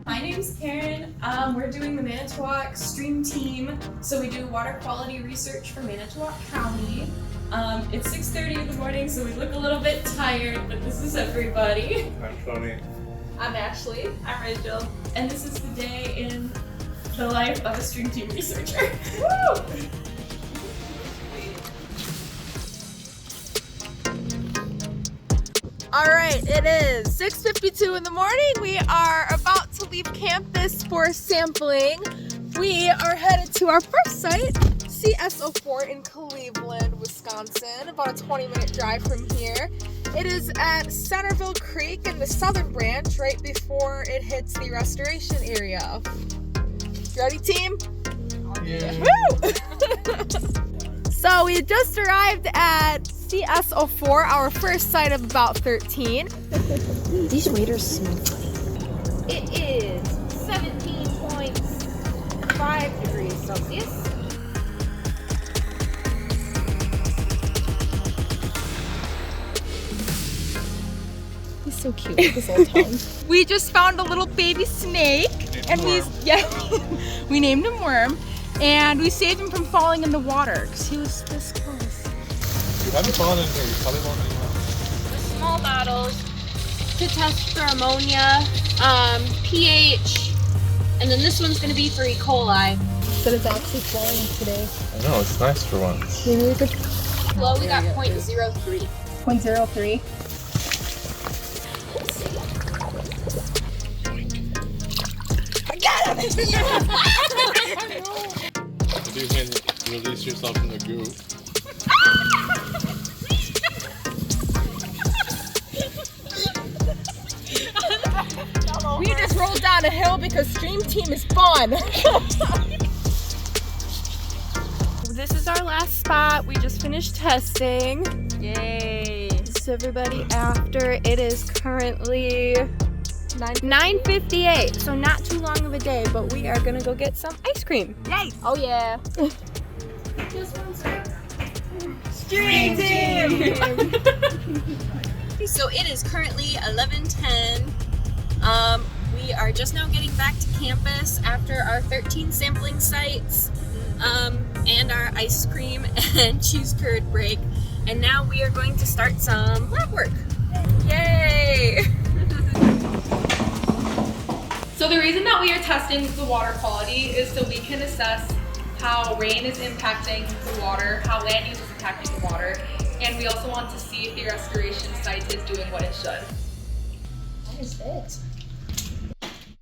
My name's Karen. We're doing the Manitowoc Stream Team. So we do water quality research for Manitowoc County. It's 6:30 in the morning, so we look a little bit tired, but this is everybody. I'm Tony. I'm Ashley. I'm Rachel. And this is the day in the life of a Stream Team researcher. Woo! All right, it is 6:52 in the morning. We are about to leave campus for sampling. We are headed to our first site, CSO4 in Cleveland, Wisconsin, about a 20-minute drive from here. It is at Centerville Creek in the southern branch, right before it hits the restoration area. You ready, team? Yeah. Woo! So we just arrived at CSO4, our first site of about 13. These waiters smell funny. It is 17.5 degrees Celsius. He's so cute with his little tongue. We just found a little baby snake, and we named him Worm, and we saved him from falling in the water because he was this close. Dude, I've been falling in here. You probably won't anymore. The small bottles to test for ammonia, pH, and then this one's going to be for E. coli. But it's actually flowing today. I know, it's nice for once. Maybe we could. Well, we got 0.03. 0.03. You can release yourself from the goo. We just rolled down a hill because Stream Team is fun. This is our last spot. We just finished testing. Yay! This is everybody after. It is currently 9:58, so not too long of a day, but we are gonna go get some ice cream. Yay! Oh yeah. Just one sec. Stream Team! So it is currently 11:10. We are just now getting back to campus after our 13 sampling sites and our ice cream and cheese curd break. And now we are going to start some lab work. Yay! So the reason that we are testing the water quality is so we can assess how rain is impacting the water, how land use is impacting the water, and we also want to see if the restoration site is doing what it should. What is it?